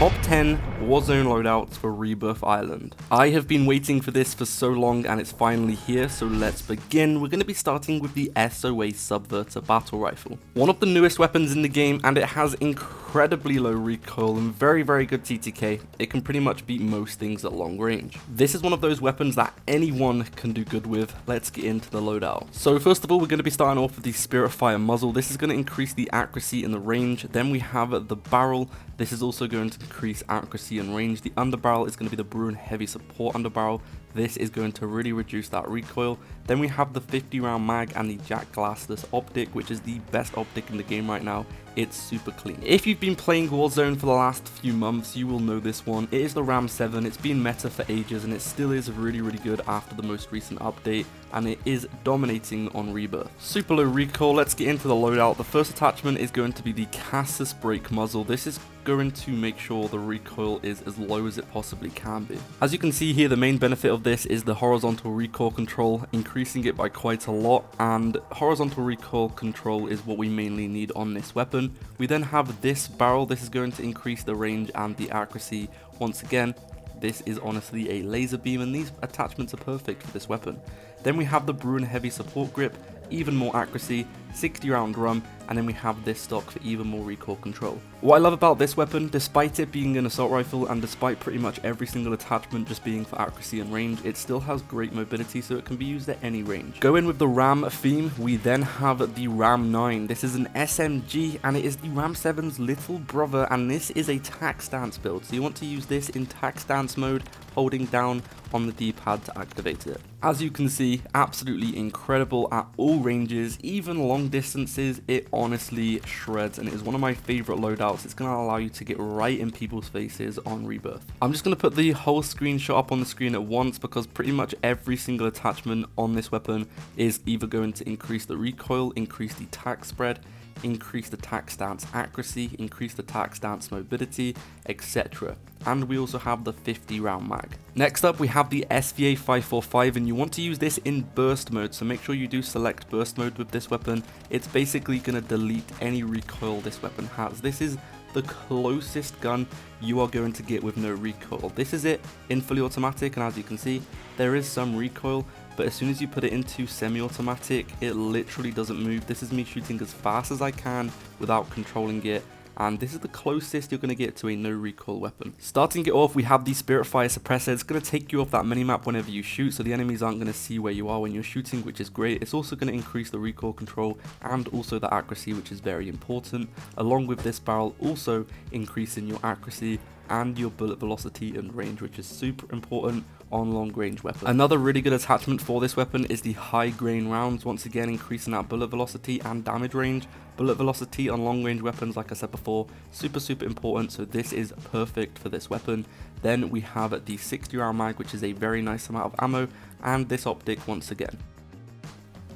Top 10 Warzone loadouts for Rebirth Island. I have been waiting for this for so long and it's finally here, so let's begin. We're going to be starting with the SOA Subverter Battle Rifle. One of the newest weapons in the game, and it has incredibly low recoil and very good TTK. It can pretty much beat most things at long range. This is one of those weapons that anyone can do good with. Let's get into the loadout. So first of all, we're going to be starting off with the Spirit Fire muzzle. This is going to increase the accuracy and the range. Then we have the barrel. This is also going to increase accuracy and range. The underbarrel is going to be the Bruin Heavy Support underbarrel. This is going to really reduce that recoil. Then we have the 50 round mag and the Jack Glassless optic, which is the best optic in the game right now. It's super clean. If you've been playing Warzone for the last few months, you will know this one. It is the Ram 7. It's been meta for ages and it still is really good after the most recent update, and it is dominating on Rebirth. Super low recoil. Let's get into the loadout. The first attachment is going to be the Cassis Brake muzzle. This is going to make sure the recoil is as low as it possibly can be. As you can see here, the main benefit of this is the horizontal recoil control, increasing it by quite a lot, and horizontal recoil control is what we mainly need on this weapon. We then have this barrel. This is going to increase the range and the accuracy. Once again, this is honestly a laser beam and these attachments are perfect for this weapon. Then we have the Bruin Heavy Support Grip, even more accuracy, 60 round drum, and then we have this stock for even more recoil control. What I love about this weapon, despite it being an assault rifle and despite pretty much every single attachment just being for accuracy and range, it still has great mobility, so it can be used at any range. Go in with the Ram theme, we then have the Ram 9. This is an SMG and it is the Ram 7's little brother, and this is a tac stance build, so you want to use this in tac stance mode, holding down on the D-pad to activate it. As you can see, absolutely incredible at all ranges, even long distances. It honestly shreds and it is one of my favorite loadouts. It's going to allow you to get right in people's faces on Rebirth. I'm just going to put the whole screenshot up on the screen at once because pretty much every single attachment on this weapon is either going to increase the recoil, increase the tac spread, increase the tac stance accuracy, increase the tac stance mobility, etc. And we also have the 50 round mag. Next up we have the SVA 545, and you want to use this in burst mode, so make sure you do select burst mode with this weapon. It's basically going to delete any recoil this weapon has. This is the closest gun you are going to get with no recoil. This is it in fully automatic, and as you can see there is some recoil, but as soon as you put it into semi-automatic it literally doesn't move. This is me shooting as fast as I can without controlling it, and this is the closest you're going to get to a no recoil weapon. Starting it off, we have the Spirit Fire Suppressor. It's going to take you off that minimap whenever you shoot, so the enemies aren't going to see where you are when you're shooting, which is great. It's also going to increase the recoil control and also the accuracy, which is very important. Along with this barrel, also increasing your accuracy and your bullet velocity and range, which is super important on long range weapons. Another really good attachment for this weapon is the high grain rounds, once again increasing that bullet velocity and damage range. Bullet velocity on long range weapons, like I said before, super important, so this is perfect for this weapon. Then we have the 60 round mag, which is a very nice amount of ammo, and this optic once again.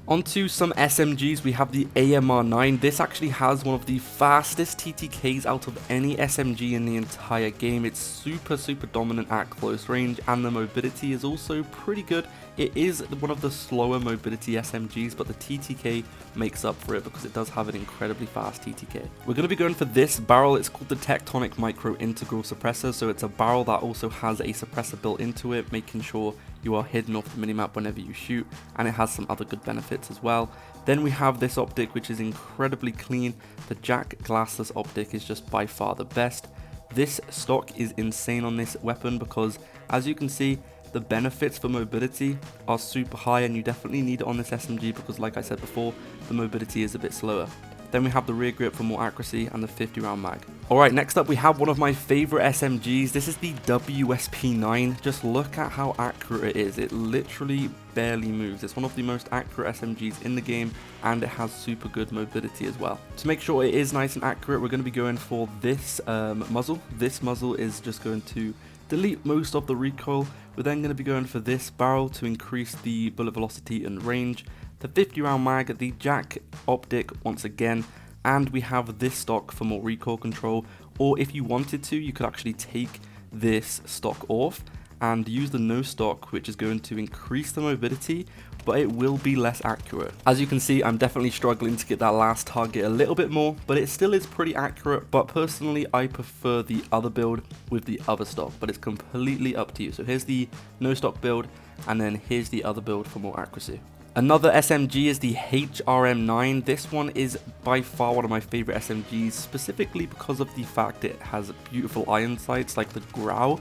Onto some SMGs, we have the AMR9. This actually has one of the fastest TTKs out of any SMG in the entire game. It's super dominant at close range, and the mobility is also pretty good. It is one of the slower mobility SMGs, but the TTK makes up for it because it does have an incredibly fast TTK. We're going to be going for this barrel. It's called the Tectonic Micro Integral Suppressor, so it's a barrel that also has a suppressor built into it, making sure you are hidden off the minimap whenever you shoot, and it has some other good benefits as well. Then we have this optic, which is incredibly clean. The Jack Glassless optic is just by far the best. This stock is insane on this weapon because, as you can see, the benefits for mobility are super high, and you definitely need it on this SMG because, like I said before, the mobility is a bit slower. Then we have the rear grip for more accuracy and the 50 round mag. Alright, next up we have one of my favorite SMGs. This is the WSP9. Just look at how accurate it is. It literally barely moves. It's one of the most accurate SMGs in the game, and it has super good mobility as well. To make sure it is nice and accurate, we're going to be going for this muzzle. This muzzle is just going to delete most of the recoil. We're then going to be going for this barrel to increase the bullet velocity and range, the 50 round mag, the Jack optic once again, and we have this stock for more recoil control. Or if you wanted to, you could actually take this stock off and use the no stock, which is going to increase the mobility, but it will be less accurate. As you can see, I'm definitely struggling to get that last target a little bit more, but it still is pretty accurate. But personally, I prefer the other build with the other stock, but it's completely up to you. So here's the no stock build, and then here's the other build for more accuracy. Another SMG is the HRM9. This one is by far one of my favorite SMGs, specifically because of the fact it has beautiful iron sights like the Grau,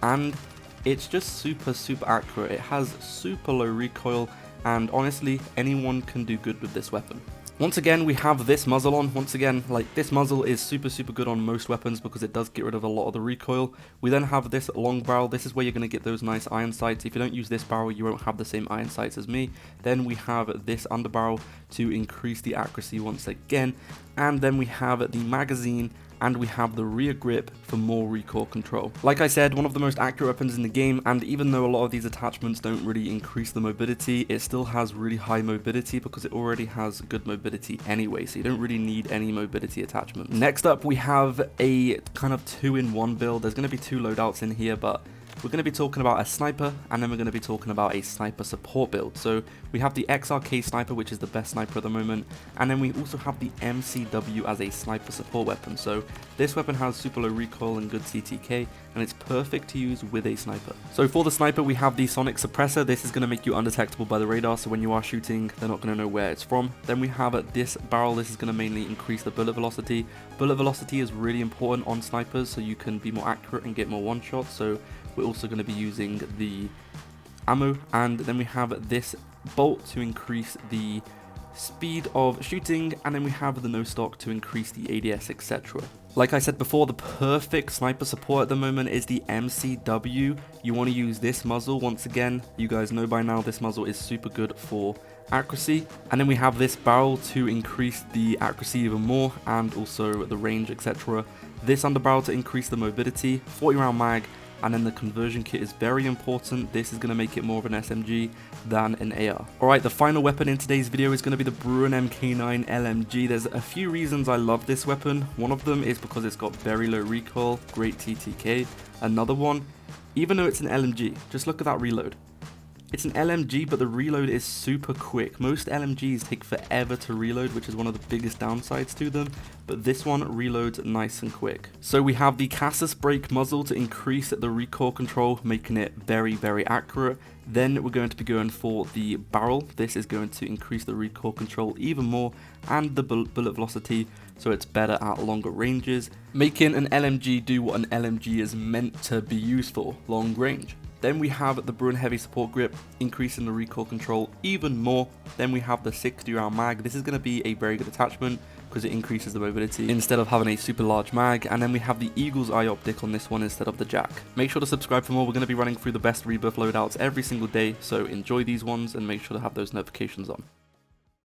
and it's just super accurate. It has super low recoil, and honestly, anyone can do good with this weapon. Once again, we have this muzzle on. Once again, like, this muzzle is super good on most weapons because it does get rid of a lot of the recoil. We then have this long barrel. This is where you're going to get those nice iron sights. If you don't use this barrel, you won't have the same iron sights as me. Then we have this underbarrel to increase the accuracy once again. And then we have the magazine, and we have the rear grip for more recoil control. Like I said, one of the most accurate weapons in the game, and even though a lot of these attachments don't really increase the mobility, it still has really high mobility because it already has good mobility anyway, so you don't really need any mobility attachments. Next up, we have a kind of 2-in-1 build. There's going to be 2 loadouts in here, but we're going to be talking about a sniper, and then we're going to be talking about a sniper support build. So we have the XRK sniper, which is the best sniper at the moment, and then we also have the MCW as a sniper support weapon. So this weapon has super low recoil and good CTK, and it's perfect to use with a sniper. So for the sniper, we have the sonic suppressor. This is going to make you undetectable by the radar, so when you are shooting, they're not going to know where it's from. Then we have this barrel. This is going to mainly increase the bullet velocity. Bullet velocity is really important on snipers, so you can be more accurate and get more one shots. So we're also going to be using the ammo, and then we have this bolt to increase the speed of shooting, and then we have the no stock to increase the ADS, etc. Like I said before, the perfect sniper support at the moment is the MCW. You want to use this muzzle. Once again, you guys know by now this muzzle is super good for accuracy, and then we have this barrel to increase the accuracy even more, and also the range, etc. This underbarrel to increase the mobility, 40 round mag, and then the conversion kit is very important. This is going to make it more of an SMG than an AR. Alright, the final weapon in today's video is going to be the Bruen MK9 LMG. There's a few reasons I love this weapon. One of them is because it's got very low recoil, great TTK. Another one, even though it's an LMG, just look at that reload. It's an LMG, but the reload is super quick. Most LMGs take forever to reload, which is one of the biggest downsides to them, but this one reloads nice and quick. So we have the Cassis brake muzzle to increase the recoil control, making it very accurate. Then we're going to be going for the barrel. This is going to increase the recoil control even more, and the bullet velocity, so it's better at longer ranges, making an LMG do what an LMG is meant to be used for, long range. Then we have the Bruen Heavy Support Grip, increasing the recoil control even more. Then we have the 60 round mag. This is going to be a very good attachment because it increases the mobility instead of having a super large mag. And then we have the Eagle's Eye optic on this one instead of the Jack. Make sure to subscribe for more. We're going to be running through the best Rebirth loadouts every single day, so enjoy these ones and make sure to have those notifications on.